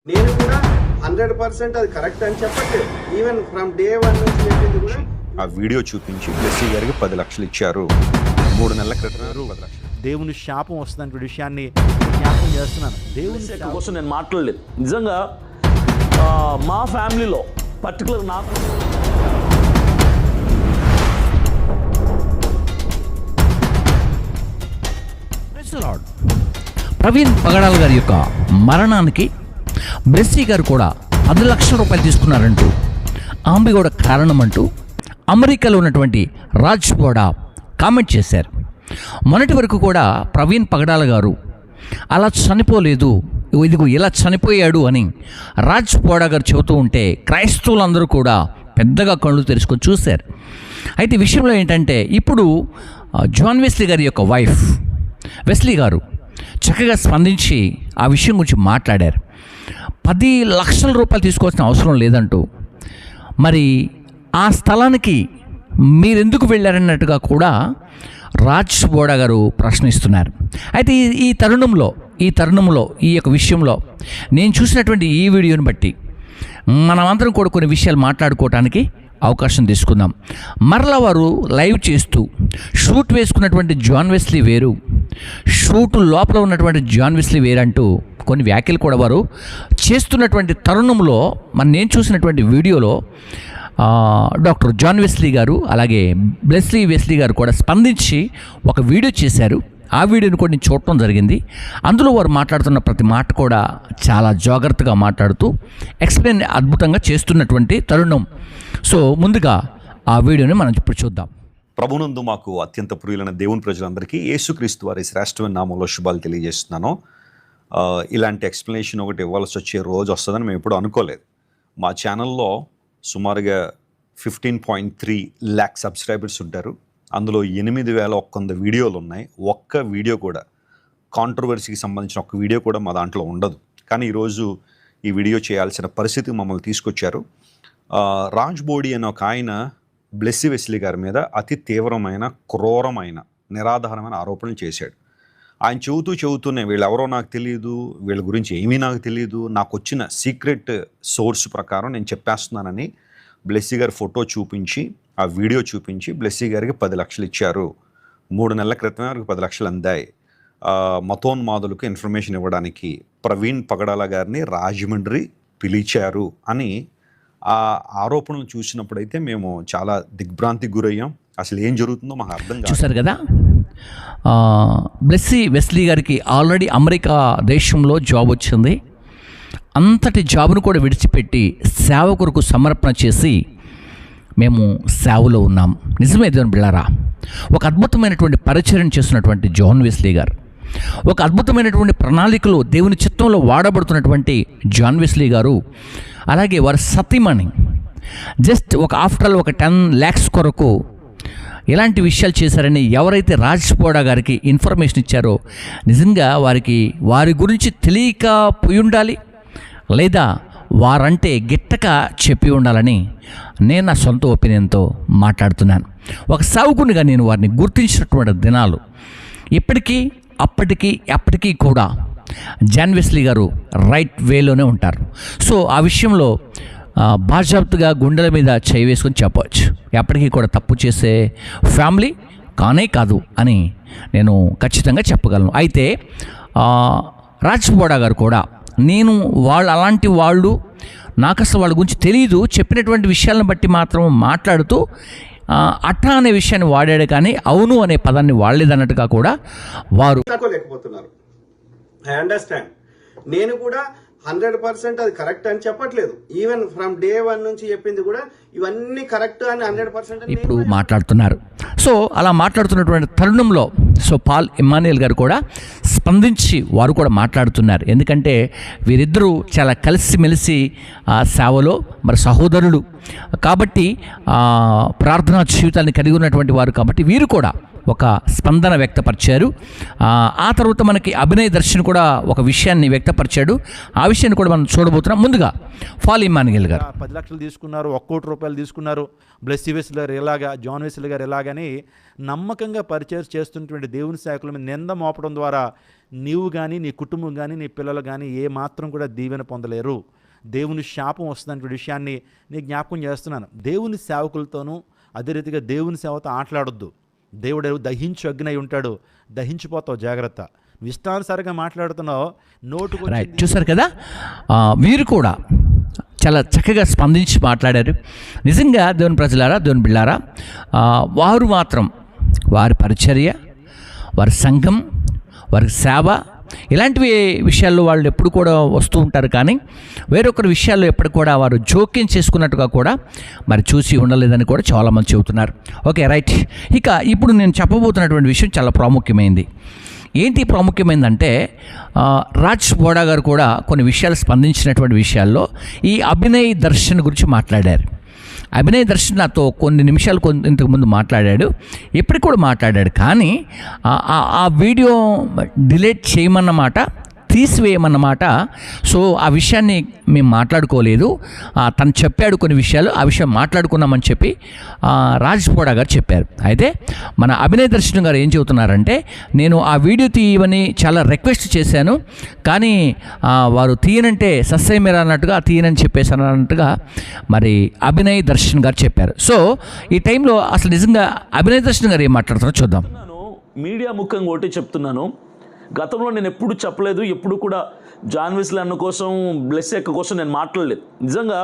నేను కూడా 100% అది కరెక్ట్ అని చెప్పట్లేదు. ఈవెన్ ఫ్రమ్ డే 1 నుంచి చెప్పింది కూడా ఆ వీడియో చూపించి బ్లెస్సీ గారికి 10 లక్షలు ఇచ్చారు. 3 నెలల క్రితం 10 లక్షలు. దేవుని శాపం వస్తుందనే విషయాన్ని జ్ఞాపకం చేస్తున్నాను. దేవుని కోసం నేను మాట్లాడలేదు. నిజంగా మా ఫ్యామిలీలో పర్టికులర్ నాకు ప్రవీణ్ పగడాల్ గారి యొక్క మరణానికి బ్లెస్సీ గారు కూడా 10 లక్షల రూపాయలు తీసుకున్నారంటూ ఆమె కూడా కారణం అంటూ అమెరికాలో ఉన్నటువంటి రాజ్ బోడా కామెంట్ చేశారు. మొన్నటి వరకు కూడా ప్రవీణ్ పగడాల గారు అలా చనిపోలేదు, ఇదిగో ఇలా చనిపోయాడు అని రాజ్ బోడా గారు చెబుతూ ఉంటే క్రైస్తవులందరూ కూడా పెద్దగా కళ్ళు తెరుచుకొని చూశారు. అయితే ఈ విషయంలో ఏంటంటే ఇప్పుడు జాన్ వెస్లీ గారి యొక్క వైఫ్ వెస్లీ గారు చక్కగా స్పందించి ఆ విషయం గురించి మాట్లాడారు. 10 లక్షల రూపాయలు తీసుకోవాల్సిన అవసరం లేదంటూ, మరి ఆ స్థలానికి మీరెందుకు వెళ్ళారన్నట్టుగా కూడా రాజ్ బోడా గారు ప్రశ్నిస్తున్నారు. అయితే ఈ తరుణంలో ఈ యొక్క విషయంలో నేను చూసినటువంటి ఈ వీడియోని బట్టి మనమందరం కూడా కొన్ని విషయాలు మాట్లాడుకోవటానికి అవకాశం తీసుకుందాం. మరలా వారు లైవ్ చేస్తూ షూట్ వేసుకున్నటువంటి జాన్ వెస్లీ వేరు, షూట్ లోపల ఉన్నటువంటి జాన్ వెస్లీ వేరు అంటూ కొన్ని వ్యాఖ్యలు కూడా వారు చేస్తున్నటువంటి తరుణంలో నేను చూసినటువంటి వీడియోలో డాక్టర్ జాన్ వెస్లీ గారు అలాగే బ్లెస్లీ వెస్లీ గారు కూడా స్పందించి ఒక వీడియో చేశారు. ఆ వీడియోని కూడా నేను చూడటం జరిగింది. అందులో వారు మాట్లాడుతున్న ప్రతి మాట కూడా చాలా జాగ్రత్తగా మాట్లాడుతూ ఎక్స్ప్లెయిన్ అద్భుతంగా చేస్తున్నటువంటి తరుణం. సో ముందుగా ఆ వీడియోని మనం ఇప్పుడు చూద్దాం. ప్రభునందు మాకు అత్యంత ప్రియులైన దేవుని ప్రజలందరికీ యేసుక్రీస్తు వారి శ్రేష్టమైన నామంలో శుభాలు తెలియజేస్తున్నాను. ఇలాంటి ఎక్స్ప్లెనేషన్ ఒకటి ఇవ్వాల్సి వచ్చే రోజు వస్తుందని మేము ఎప్పుడు అనుకోలేదు. మా ఛానల్లో సుమారుగా 15.3 lakh సబ్స్క్రైబర్స్ ఉంటారు. అందులో 8,100 వీడియోలు ఉన్నాయి. ఒక్క వీడియో కూడా కాంట్రవర్సీకి సంబంధించిన ఒక్క వీడియో కూడా మా దాంట్లో ఉండదు. కానీ ఈరోజు ఈ వీడియో చేయాల్సిన పరిస్థితి మమ్మల్ని తీసుకొచ్చారు. రాజ్ బోడీ అనే ఒక ఆయన బ్లెస్సీ వెస్లీ గారి మీద అతి తీవ్రమైన, క్రూరమైన, నిరాధారమైన ఆరోపణలు చేశాడు. ఆయన చెబుతూనే వీళ్ళెవరో నాకు తెలియదు, వీళ్ళ గురించి ఏమీ నాకు తెలియదు, నాకు వచ్చిన సీక్రెట్ సోర్స్ ప్రకారం నేను చెప్పేస్తున్నానని బ్లెస్సీ గారి ఫోటో చూపించి, ఆ వీడియో చూపించి బ్లెస్సీ గారికి 10 లక్షలు ఇచ్చారు. 3 నెలల క్రితమే వారికి 10 లక్షలు అందాయి. మతోన్మాదులకు ఇన్ఫర్మేషన్ ఇవ్వడానికి ప్రవీణ్ పగడాల గారిని రాజమండ్రి పిలిచారు అని ఆ ఆరోపణలు చూసినప్పుడైతే మేము చాలా దిగ్భ్రాంతికి గురయ్యాం. అసలు ఏం జరుగుతుందో మాకు అర్థం కాదు. చూసారు కదా, బ్లెస్సీ వెస్లీ గారికి ఆల్రెడీ అమెరికా దేశంలో జాబ్ వచ్చింది. అంతటి జాబ్ను కూడా విడిచిపెట్టి సేవ కొరకు సమర్పణ చేసి మేము సేవలో ఉన్నాం. నిజమే దేవుని బిళ్ళారా, ఒక అద్భుతమైనటువంటి పరిచర్యను చేస్తున్నటువంటి జాన్ వెస్లీ గారు, ఒక అద్భుతమైనటువంటి ప్రణాళికలో దేవుని చిత్తంలో వాడబడుతున్నటువంటి జాన్ వెస్లీ గారు, అలాగే వారి సతీమణి జస్ట్ ఒక ఆఫ్టర్ ఒక 10 lakhs కొరకు ఇలాంటి విషయాలు చేశారని ఎవరైతే రాజ్ బోడా గారికి ఇన్ఫర్మేషన్ ఇచ్చారో నిజంగా వారి గురించి తెలియకపోయి ఉండాలి, లేదా వారంటే గిట్టక చెప్పి ఉండాలని నేను నా సొంత ఒపీనియన్తో మాట్లాడుతున్నాను. ఒక సావుకునిగా నేను వారిని గుర్తించినటువంటి దినాలు ఇప్పటికీ అప్పటికీ కూడా జాన్ వెస్లీ గారు రైట్ వేలోనే ఉంటారు. సో ఆ విషయంలో బాజాప్తుగా గుండెల మీద చేయి వేసుకొని చెప్పవచ్చు, ఎప్పటికీ కూడా తప్పు చేసే ఫ్యామిలీ కానే కాదు అని నేను ఖచ్చితంగా చెప్పగలను. అయితే రాజ్ బోడా గారు కూడా అలాంటి వాళ్ళు నాకు అసలు వాళ్ళ గురించి తెలియదు, చెప్పినటువంటి విషయాలను బట్టి మాత్రం మాట్లాడుతూ అట్టా అనే విషయాన్ని వాడాడు, కానీ అవును అనే పదాన్ని వాడలేదన్నట్టుగా కూడా వారు లేకపోతున్నారు. I understand. నేను కూడా 100% అది కరెక్ట్ అని చెప్పట్లేదు. ఈవెన్ ఫ్రమ్ డే 1 నుంచి చెప్పింది కూడా ఇవన్నీ కరెక్ట్ అని 100% ఇప్పుడు మాట్లాడుతున్నారు. సో అలా మాట్లాడుతున్నటువంటి తరుణంలో పాల్ ఇమ్మాన్యుయల్ గారు కూడా స్పందించి వారు కూడా మాట్లాడుతున్నారు. ఎందుకంటే వీరిద్దరూ చాలా కలిసిమెలిసి సేవలో మరి సహోదరులు కాబట్టి, ప్రార్థనా జీవితాన్ని కలిగి ఉన్నటువంటి వారు కాబట్టి వీరు కూడా ఒక స్పందన వ్యక్తపరిచారు. ఆ తర్వాత మనకి అభినయ్ దర్శన్ కూడా ఒక విషయాన్ని వ్యక్తపరిచాడు. ఆ విషయాన్ని కూడా మనం చూడబోతున్నాం. ముందుగా పాల్ ఇమ్మాన్యుయల్ గారు 10 లక్షలు తీసుకున్నారు, 1 కోటి రూపాయలు తీసుకున్నారు, బ్లెస్సీ వెస్లీ గారు ఎలాగా, జాన్ వెస్లీ గారు ఎలాగని నమ్మకంగా పరిచయం చేస్తున్నటువంటి దేవుని సేవకుల మీద నింద మోపడం ద్వారా నీవు కానీ నీ కుటుంబం కానీ నీ పిల్లలు కానీ ఏ మాత్రం కూడా దీవెన పొందలేరు. దేవుని శాపం వస్తుందనే విషయాన్ని నేను జ్ఞాపకం చేస్తున్నాను. దేవుని సేవకులతోనూ అదే రీతిగా దేవుని సేవతో ఆటలాడొద్దు. దేవుడు దహించు అగ్ని అయి ఉంటాడు, దహించిపోతావు, జాగ్రత్త. ఇష్టానుసారంగా మాట్లాడుతున్నావు, నోటుకు రైట్, చూసారు కదా, వీరు కూడా చాలా చక్కగా స్పందించి మాట్లాడారు. నిజంగా దేవుని ప్రజలారా, దేవుని బిళ్ళారా, వారు మాత్రం వారి పరిచర్య, వారి సంఘం, వారి సేవ, ఇలాంటివి విషయాల్లో వాళ్ళు ఎప్పుడు కూడా వస్తూ ఉంటారు. కానీ వేరొకరి విషయాల్లో ఎప్పుడు కూడా వారు జోక్యం చేసుకున్నట్టుగా కూడా మరి చూసి ఉండలేదని కూడా చాలామంది చెబుతున్నారు. Okay, right. ఇక ఇప్పుడు నేను చెప్పబోతున్నటువంటి విషయం చాలా ప్రాముఖ్యమైనది. ఏంటి ప్రాముఖ్యమైందంటే, రాజ్ బోడా గారు కూడా కొన్ని విషయాలు స్పందించినటువంటి విషయాల్లో ఈ అభినయ్ దర్శన్ గురించి మాట్లాడారు. అభినయ్ దర్శన్ నాతో కొన్ని నిమిషాలు ఇంతకుముందు మాట్లాడాడు, ఎప్పటికి కూడా మాట్లాడాడు. కానీ ఆ వీడియో డిలీట్ చేయమన్నమాట, తీసివేయమన్నమాట. సో ఆ విషయాన్ని మేము మాట్లాడుకోలేదు. తను చెప్పాడు కొన్ని విషయాలు, ఆ విషయం మాట్లాడుకున్నామని చెప్పి రాజ్ బోడా గారు చెప్పారు. అయితే మన అభినయ్ దర్శన్ గారు ఏం చెబుతున్నారంటే, నేను ఆ వీడియో తీయమని చాలా రిక్వెస్ట్ చేశాను, కానీ వారు తీయనంటే సస్సేమేరా అన్నట్టుగా తీయనని చెప్పేశాను అన్నట్టుగా మరి అభినయ్ దర్శన్ గారు చెప్పారు. సో ఈ టైంలో అసలు నిజంగా అభినయ్ దర్శన్ గారు ఏం మాట్లాడుతారో చూద్దాం. మీడియా ముఖంగా ఒకటి చెప్తున్నాను, గతంలో నేను ఎప్పుడు చెప్పలేదు, ఎప్పుడు కూడా జాన్ వెస్లీ అన్న కోసం, బ్లెస్ అక్క కోసం నేను మాట్లాడలేదు. నిజంగా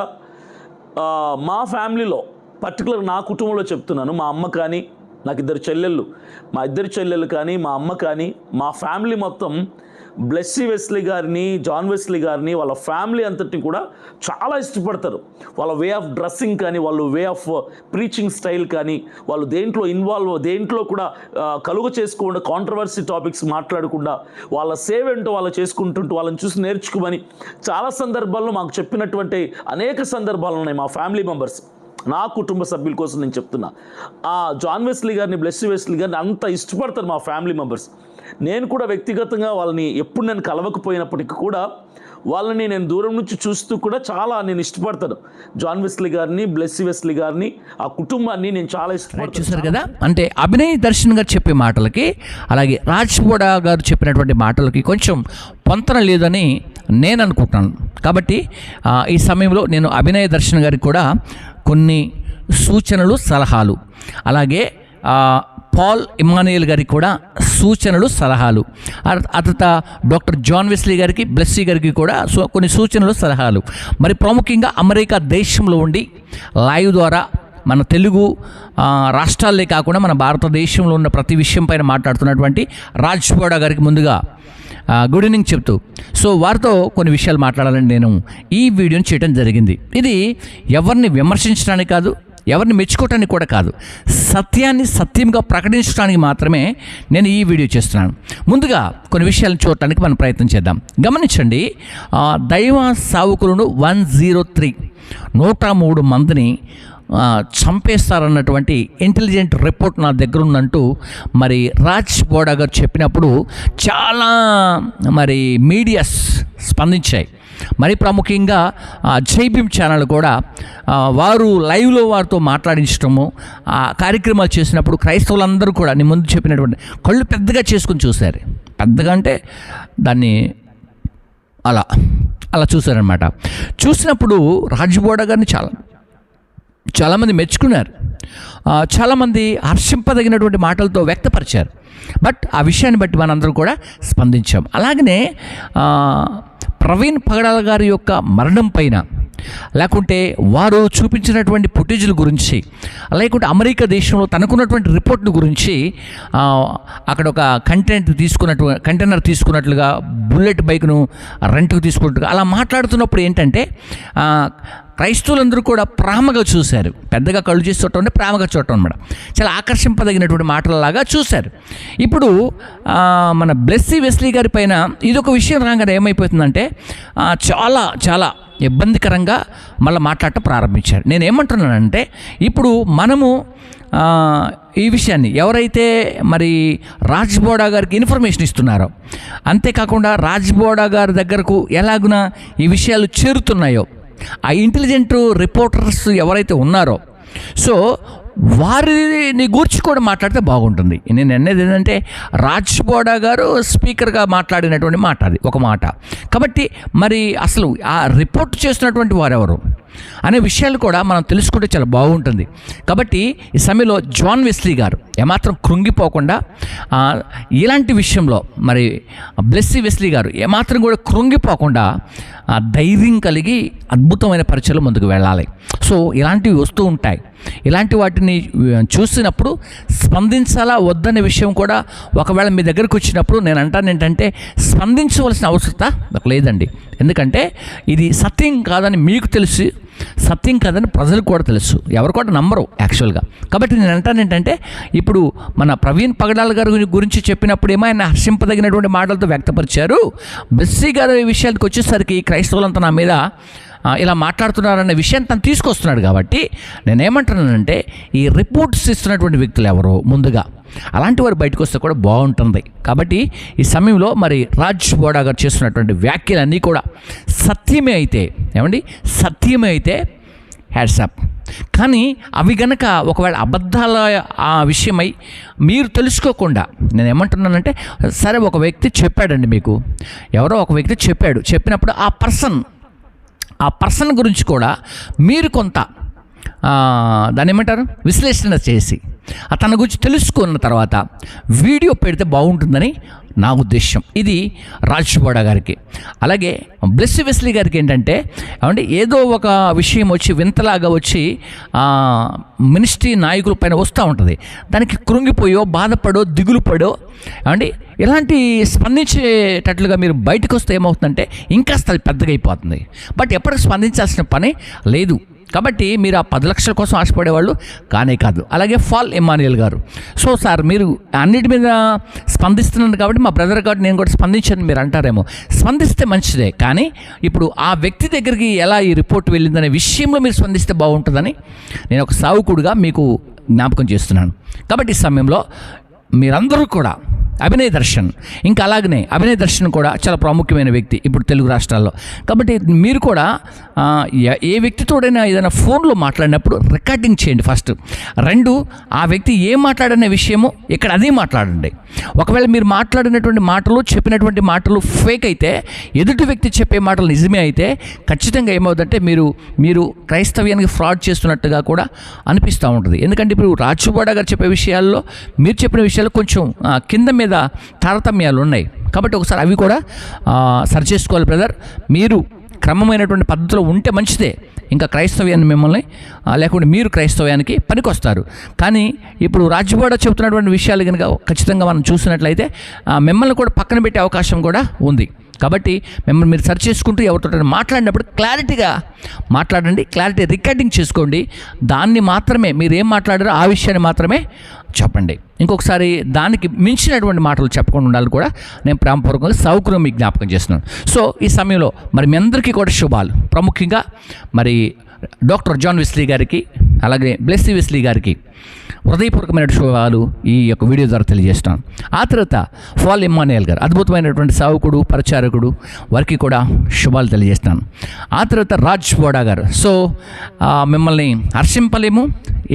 మా ఫ్యామిలీలో, పర్టికులర్ నా కుటుంబంలో చెప్తున్నాను, మా అమ్మ కానీ, నాకు ఇద్దరు చెల్లెళ్ళు కానీ, మా అమ్మ కానీ, మా ఫ్యామిలీ మొత్తం బ్లెస్సీ వెస్లీ గారిని, జాన్ వెస్లీ గారిని, వాళ్ళ ఫ్యామిలీ అంతటిని కూడా చాలా ఇష్టపడతారు. వాళ్ళ వే ఆఫ్ డ్రెస్సింగ్ కానీ, వాళ్ళు వే ఆఫ్ ప్రీచింగ్ స్టైల్ కానీ, వాళ్ళు దేంట్లో కూడా కలుగ చేసుకోకుండా, కాంట్రవర్సీ టాపిక్స్ మాట్లాడకుండా, వాళ్ళ సేవ ఏంటో వాళ్ళు చేసుకుంటుంటూ వాళ్ళని చూసి నేర్చుకోమని చాలా సందర్భాల్లో మాకు చెప్పినటువంటి అనేక సందర్భాలు ఉన్నాయి. మా ఫ్యామిలీ మెంబర్స్, నా కుటుంబ సభ్యుల కోసం నేను చెప్తున్నా, ఆ జాన్ వెస్లీ గారిని, బ్లెస్సీ వెస్లీ గారిని అంత ఇష్టపడతారు మా ఫ్యామిలీ మెంబర్స్. నేను కూడా వ్యక్తిగతంగా వాళ్ళని ఎప్పుడు నేను కలవకపోయినప్పటికీ కూడా వాళ్ళని నేను దూరం నుంచి చూస్తూ కూడా చాలా నేను ఇష్టపడతాను. జాన్ వెస్లీ గారిని, బ్లెస్సీ వెస్లీ గారిని, ఆ కుటుంబాన్ని నేను చాలా ఇష్టపడతాను. చూసారు కదా, అంటే అభినయ్ దర్శన్ గారు చెప్పే మాటలకి, అలాగే రాజ్ బోడా గారు చెప్పినటువంటి మాటలకి కొంచెం పొంతన లేదని నేను అనుకుంటున్నాను. కాబట్టి ఈ సమయంలో నేను అభినయ్ దర్శన్ గారికి కూడా కొన్ని సూచనలు, సలహాలు, అలాగే పాల్ ఇమ్మానుయేల్ గారికి కూడా సూచనలు, సలహాలు, అతత డాక్టర్ జాన్ వెస్లీ గారికి, బ్లెస్సీ గారికి కూడా కొన్ని సూచనలు, సలహాలు, మరి ప్రాముఖ్యంగా అమెరికా దేశంలో ఉండి లైవ్ ద్వారా మన తెలుగు రాష్ట్రాలే కాకుండా మన భారతదేశంలో ఉన్న ప్రతి విషయం పైన మాట్లాడుతున్నటువంటి రాజ్ బోడా గారికి ముందుగా గుడ్ ఈవినింగ్ చెప్తూ, సో వారితో కొన్ని విషయాలు మాట్లాడాలని నేను ఈ వీడియోని చేయడం జరిగింది. ఇది ఎవరిని విమర్శించడానికి కాదు, ఎవరిని మెచ్చుకోవటానికి కూడా కాదు, సత్యాన్ని సత్యంగా ప్రకటించడానికి మాత్రమే నేను ఈ వీడియో చేస్తున్నాను. ముందుగా కొన్ని విషయాలను చూడటానికి మనం ప్రయత్నం చేద్దాం. గమనించండి, దైవ సావుకులను 103 103 మందిని చంపేస్తారన్నటువంటి ఇంటెలిజెంట్ రిపోర్ట్ నా దగ్గర ఉందంటూ మరి రాజ్ బోడా గారు చెప్పినప్పుడు చాలా మరి మీడియాస్ స్పందించాయి. మరి ప్రాముఖ్యంగా జైభీమ్ ఛానల్ కూడా వారు లైవ్లో వారితో మాట్లాడించడము, ఆ కార్యక్రమాలు చేసినప్పుడు క్రైస్తవులందరూ కూడా నేను ముందు చెప్పినటువంటి కళ్ళు పెద్దగా చేసుకుని చూశారు. పెద్దగా అంటే దాన్ని అలా చూశారనమాట. చూసినప్పుడు రాజ్ బోడా గారిని చాలామంది మెచ్చుకున్నారు, చాలామంది హర్షింపదగినటువంటి మాటలతో వ్యక్తపరిచారు. బట్ ఆ విషయాన్ని బట్టి మనందరం కూడా స్పందించాం. అలాగనే ప్రవీణ్ పగడాల గారి యొక్క మరణం పైన, లేకుంటే వారు చూపించినటువంటి ఫుటేజ్ల గురించి, లేకుంటే అమెరికా దేశంలో తనకున్నటువంటి రిపోర్ట్ల గురించి, అక్కడ ఒక కంటైనర్ తీసుకున్నట్లుగా, బుల్లెట్ బైక్ను రెంట్కు తీసుకున్నట్టుగా అలా మాట్లాడుతున్నప్పుడు ఏంటంటే క్రైస్తవులందరూ కూడా ప్రేమగా చూశారు. పెద్దగా కళ్ళు చేసి చూడటం అంటే ప్రేమగా చూడటం అనమాట. చాలా ఆకర్షింపదగినటువంటి మాటలలాగా చూశారు. ఇప్పుడు మన బ్లెస్సీ వెస్లీ గారి పైన ఇదొక విషయం రాగానే ఏమైపోతుందంటే చాలా చాలా ఇబ్బందికరంగా మళ్ళీ మాట్లాడటం ప్రారంభించారు. నేను ఏమంటున్నానంటే, ఇప్పుడు మనము ఈ విషయాన్ని ఎవరైతే మరి రాజ్ బోడా గారికి ఇన్ఫర్మేషన్ ఇస్తున్నారో, అంతేకాకుండా రాజ్ బోడా గారి దగ్గరకు ఎలాగున ఈ విషయాలు చేరుతున్నాయో, ఆ ఇంటెలిజెంట్ రిపోర్టర్స్ ఎవరైతే ఉన్నారో, సో వారిని గూర్చి కూడా మాట్లాడితే బాగుంటుంది. నేను అనేది ఏంటంటే రాజ్ బోడా గారు స్పీకర్గా మాట్లాడినటువంటి మాట, అది ఒక మాట. కాబట్టి మరి అసలు ఆ రిపోర్ట్ చేస్తున్నటువంటి వారెవరు అనే విషయాలు కూడా మనం తెలుసుకుంటే చాలా బాగుంటుంది. కాబట్టి ఈ సమయంలో జాన్ వెస్లీ గారు ఏమాత్రం కృంగిపోకుండా ఇలాంటి విషయంలో మరి బ్లెస్సీ వెస్లీ గారు ఏమాత్రం కూడా కృంగిపోకుండా ధైర్యం కలిగి అద్భుతమైన పరిచయలు ముందుకు వెళ్ళాలి. సో ఇలాంటివి వస్తూ ఉంటాయి. ఇలాంటి వాటిని చూసినప్పుడు స్పందించాలా వద్దనే విషయం కూడా ఒకవేళ మీ దగ్గరకు వచ్చినప్పుడు నేను అంటాను ఏంటంటే స్పందించవలసిన అవసరత నాకు లేదండి. ఎందుకంటే ఇది సత్యం కాదని మీకు తెలిసి, సత్యం కాదని ప్రజలకు కూడా తెలుసు, ఎవరు కూడా నమ్మరు యాక్చువల్గా. కాబట్టి నేను అంటాను ఏంటంటే ఇప్పుడు మన ప్రవీణ్ పగడాల గారి గురించి చెప్పినప్పుడు ఏమో ఆయన హర్షింపదగినటువంటి మాటలతో వ్యక్తపరిచారు. బ్లెస్సీ గారి విషయానికి వచ్చేసరికి క్రైస్తవులంతా నా మీద ఇలా మాట్లాడుతున్నారనే విషయాన్ని తను తీసుకొస్తున్నాడు. కాబట్టి నేనేమంటున్నానంటే ఈ రిపోర్ట్స్ ఇస్తున్నటువంటి వ్యక్తులు ఎవరో ముందుగా అలాంటి వారు బయటకు వస్తే కూడా బాగుంటుంది. కాబట్టి ఈ సమయంలో మరి రాజ్ బోడా గారు చేస్తున్నటువంటి వ్యాఖ్యలన్నీ కూడా సత్యమే అయితే, ఏమండి సత్యమే అయితే హ్యాట్సాప్. కానీ అవి గనక ఒకవేళ అబద్ధాల ఆ విషయమై మీరు తెలుసుకోకుండా, నేను ఏమంటున్నానంటే సరే ఒక వ్యక్తి చెప్పాడండి మీకు, ఎవరో ఒక వ్యక్తి చెప్పినప్పుడు ఆ పర్సన్ గురించి కూడా మీరు కొంత దాన్ని ఏమంటారు విశ్లేషణ చేసి తన గురించి తెలుసుకున్న తర్వాత వీడియో పెడితే బాగుంటుందని నా ఉద్దేశం. ఇది రాజ్ బోడా గారికి. అలాగే బ్లెస్సీ వెస్లీ గారికి ఏంటంటే ఏమంటే ఏదో ఒక విషయం వచ్చి వింతలాగా వచ్చి మినిస్ట్రీ నాయకుల పైన వస్తూ ఉంటుంది, దానికి కృంగిపోయో బాధపడో దిగులు పడో ఏమండి ఇలాంటి స్పందించేటట్లుగా మీరు బయటకు వస్తే ఏమవుతుందంటే ఇంకా పెద్దగా అయిపోతుంది. బట్ ఎప్పటికీ స్పందించాల్సిన పని లేదు. కాబట్టి మీరు ఆ 10 లక్షల కోసం ఆశపడేవాళ్ళు కానే కాదు. అలాగే ఫాల్ ఎమాన్యుయల్ గారు, సో సార్ మీరు అన్నిటి మీద స్పందిస్తున్నాను కాబట్టి మా బ్రదర్ కాబట్టి నేను కూడా స్పందించాను మీరు అంటారేమో. స్పందిస్తే మంచిదే, కానీ ఇప్పుడు ఆ వ్యక్తి దగ్గరికి ఎలా ఈ రిపోర్ట్ వెళ్ళిందనే విషయంలో మీరు స్పందిస్తే బాగుంటుందని నేను ఒక సావుకుడుగా మీకు జ్ఞాపకం చేస్తున్నాను. కాబట్టి ఈ సమయంలో మీరందరూ కూడా అభినయ్ దర్శన్, ఇంకా అలాగనే అభినయ్ దర్శన్ కూడా చాలా ప్రాముఖ్యమైన వ్యక్తి ఇప్పుడు తెలుగు రాష్ట్రాల్లో. కాబట్టి మీరు కూడా ఏ వ్యక్తితోడైనా ఏదైనా ఫోన్లో మాట్లాడినప్పుడు రికార్డింగ్ చేయండి ఫస్ట్. 2 ఆ వ్యక్తి ఏం మాట్లాడనే విషయము ఇక్కడ అదే మాట్లాడండి. ఒకవేళ మీరు మాట్లాడినటువంటి మాటలు చెప్పినటువంటి మాటలు ఫేక్ అయితే, ఎదుటి వ్యక్తి చెప్పే మాటలు నిజమే అయితే ఖచ్చితంగా ఏమవుతుందంటే మీరు క్రైస్తవ్యానికి ఫ్రాడ్ చేస్తున్నట్టుగా కూడా అనిపిస్తూ ఉంటుంది. ఎందుకంటే ఇప్పుడు రాజ్ బోడా గారు చెప్పే విషయాల్లో మీరు చెప్పిన విషయాలు కొంచెం కింద మీద తారతమ్యాలు ఉన్నాయి. కాబట్టి ఒకసారి అవి కూడా సరి చేసుకోవాలి బ్రదర్. మీరు క్రమమైనటువంటి పద్ధతిలో ఉంటే మంచిదే, ఇంకా క్రైస్తవ్యాన్ని మిమ్మల్ని లేకుంటే మీరు క్రైస్తవ్యానికి పనికొస్తారు. కానీ ఇప్పుడు రాజ్ బోడా చెబుతున్నటువంటి విషయాలు కనుక ఖచ్చితంగా మనం చూసినట్లయితే మిమ్మల్ని కూడా పక్కన పెట్టే అవకాశం కూడా ఉంది. కాబట్టి మిమ్మల్ని మీరు సర్చ్ చేసుకుంటూ ఎవరితో మాట్లాడినప్పుడు క్లారిటీగా మాట్లాడండి, క్లారిటీ రికార్డింగ్ చేసుకోండి. దాన్ని మాత్రమే మీరు ఏం మాట్లాడారో ఆ విషయాన్ని మాత్రమే చెప్పండి. ఇంకొకసారి దానికి మించినటువంటి మాటలు చెప్పకుండా ఉండాలి కూడా నేను ప్రేమపూర్వకంగా సౌకర్యం మీకు జ్ఞాపకం చేస్తున్నాను. సో ఈ సమయంలో మరి మీ అందరికీ కూడా శుభాలు. ప్రాముఖ్యంగా మరి డాక్టర్ జాన్ వెస్లీ గారికి అలాగే బ్లెస్సీ వెస్లీ గారికి హృదయపూర్వకమైన శుభాలు ఈ యొక్క వీడియో ద్వారా తెలియజేస్తున్నాను. ఆ తర్వాత ఫాల్ ఎమాన్యుయల్ గారు అద్భుతమైనటువంటి సావుకుడు, పరిచారకుడు, వారికి కూడా శుభాలు తెలియజేస్తున్నాను. ఆ తర్వాత రాజ్ బోడా గారు, సో మిమ్మల్ని హర్షింపలేము,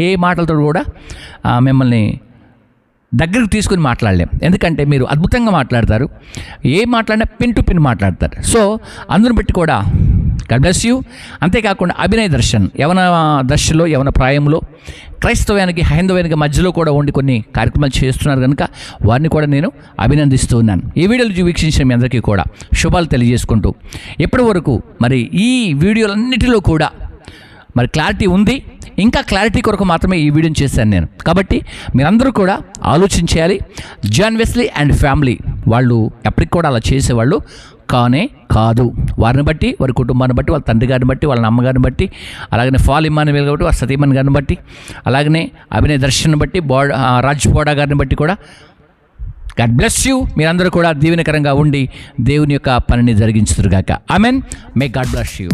ఏ మాటలతో కూడా మిమ్మల్ని దగ్గరికి తీసుకుని మాట్లాడలేం. ఎందుకంటే మీరు అద్భుతంగా మాట్లాడతారు, ఏ మాట్లాడినా పిన్ టు పిన్ మాట్లాడతారు. సో అందును బట్టి కూడా గాడ్ బ్లెస్ యూ. అంతేకాకుండా అభినయ్ దర్శన్ యవన దశలో, యవన ప్రాయంలో క్రైస్తవ్యానికి హైందవానికి మధ్యలో కూడా ఉండి కొన్ని కార్యక్రమాలు చేస్తున్నారు కనుక వారిని కూడా నేను అభినందిస్తూ ఉన్నాను. ఈ వీడియోలు వీక్షించిన మీ అందరికీ కూడా శుభాలు తెలియజేసుకుంటూ ఇప్పటి వరకు మరి ఈ వీడియోలన్నిటిలో కూడా మరి క్లారిటీ ఉంది. ఇంకా క్లారిటీ కొరకు మాత్రమే ఈ వీడియోని చేశాను నేను. కాబట్టి మీరందరూ కూడా ఆలోచించేయాలి. జాన్ వెస్లీ అండ్ ఫ్యామిలీ వాళ్ళు ఎప్పటికి కూడా అలా చేసేవాళ్ళు కానే కాదు. వారిని బట్టి, వారి కుటుంబాన్ని బట్టి, వాళ్ళ తండ్రి గారిని బట్టి, వాళ్ళ అమ్మగారిని బట్టి, అలాగనే ఫాల్ ఎమాన్యుయల్ కాబట్టి వాళ్ళ సతీమణి గారిని బట్టి, అలాగనే అభినయ్ దర్శన్ బట్టి, రాజ్ బోడా గారిని బట్టి కూడా గాడ్ బ్లెస్ యూ. మీరందరూ కూడా దీవెనకరంగా ఉండి దేవుని యొక్క పనిని జరిగించుదురుగాక. Amen. May God bless you.